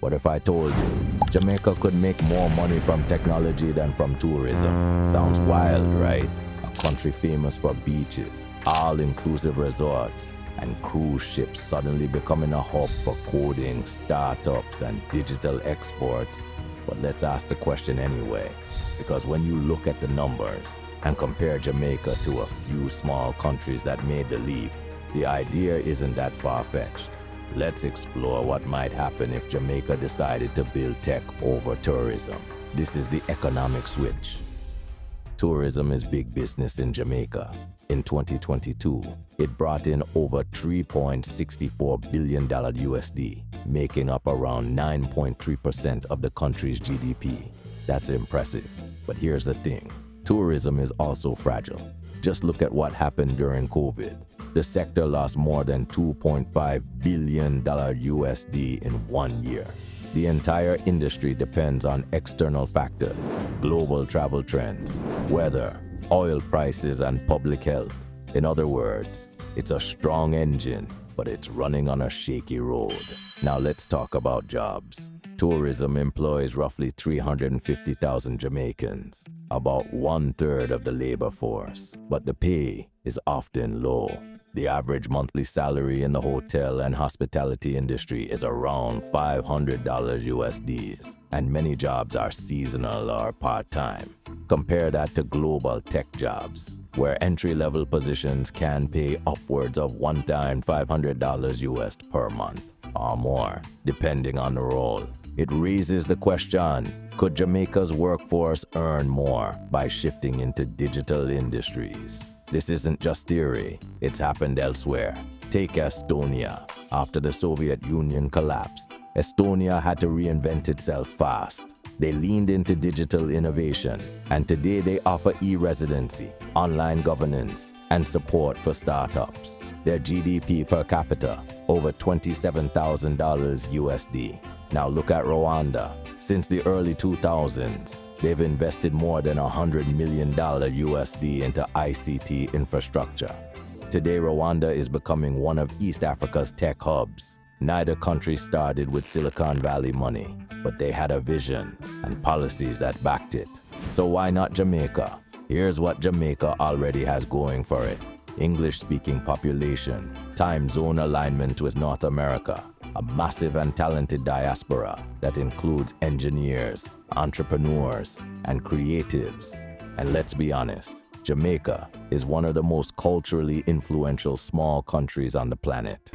What if I told you Jamaica could make more money from technology than from tourism? Sounds wild, right? A country famous for beaches, all-inclusive resorts, and cruise ships suddenly becoming a hub for coding, startups, and digital exports. But let's ask the question anyway, because when you look at the numbers and compare Jamaica to a few small countries that made the leap, the idea isn't that far-fetched. Let's explore what might happen if Jamaica decided to build tech over tourism. This is the economic switch. Tourism is big business in Jamaica. In 2022, it brought in over $3.64 billion USD, making up around 9.3% of the country's GDP. That's impressive. But here's the thing. Tourism is also fragile. Just look at what happened during COVID. The sector lost more than $2.5 billion USD in 1 year. The entire industry depends on external factors, global travel trends, weather, oil prices, and public health. In other words, it's a strong engine, but it's running on a shaky road. Now let's talk about jobs. Tourism employs roughly 350,000 Jamaicans, about 1/3 of the labor force, but the pay is often low. The average monthly salary in the hotel and hospitality industry is around $500 USDs, and many jobs are seasonal or part-time. Compare that to global tech jobs, where entry-level positions can pay upwards of $1,500 US per month, or more, depending on the role. It raises the question, could Jamaica's workforce earn more by shifting into digital industries? This isn't just theory, it's happened elsewhere. Take Estonia. After the Soviet Union collapsed, Estonia had to reinvent itself fast. They leaned into digital innovation, and today they offer e-residency, online governance, and support for startups. Their GDP per capita, over $27,000 USD. Now look at Rwanda. Since the early 2000s, they've invested more than $100 million USD into ICT infrastructure. Today, Rwanda is becoming one of East Africa's tech hubs. Neither country started with Silicon Valley money, but they had a vision and policies that backed it. So why not Jamaica? Here's what Jamaica already has going for it. English-speaking population, time zone alignment with North America, a massive and talented diaspora that includes engineers, entrepreneurs, and creatives. And let's be honest, Jamaica is one of the most culturally influential small countries on the planet.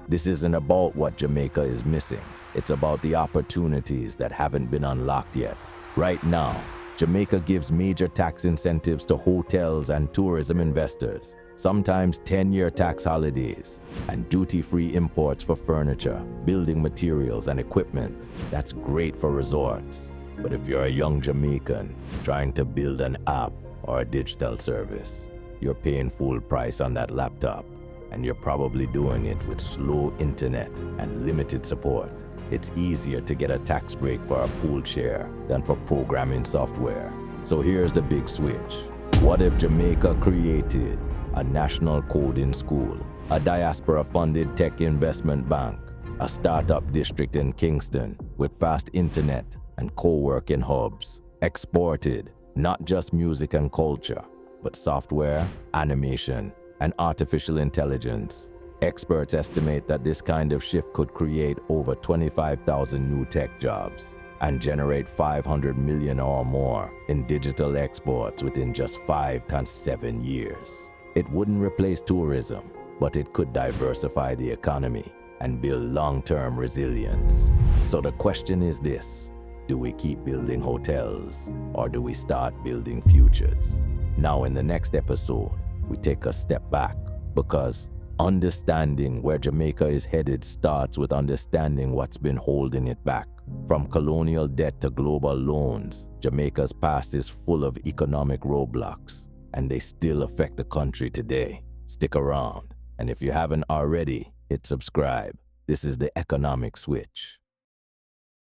This isn't about what Jamaica is missing. It's about the opportunities that haven't been unlocked yet. Right now, Jamaica gives major tax incentives to hotels and tourism investors, sometimes 10-year tax holidays, and duty-free imports for furniture, building materials, and equipment. That's great for resorts. But if you're a young Jamaican trying to build an app or a digital service, you're paying full price on that laptop, and you're probably doing it with slow internet and limited support. It's easier to get a tax break for a pool share than for programming software. So here's the big switch. What if Jamaica created a national coding school, a diaspora-funded tech investment bank, a startup district in Kingston with fast internet and co-working hubs, exported not just music and culture, but software, animation, and artificial intelligence? Experts estimate that this kind of shift could create over 25,000 new tech jobs and generate $500 million or more in digital exports within just 5 to 7 years. It wouldn't replace tourism, but it could diversify the economy and build long-term resilience. So the question is this: do we keep building hotels, or do we start building futures? Now in the next episode, we take a step back, because understanding where Jamaica is headed starts with understanding what's been holding it back. From colonial debt to global loans, Jamaica's past is full of economic roadblocks, and they still affect the country today. Stick around, and if you haven't already, hit subscribe. This is the Economic Switch.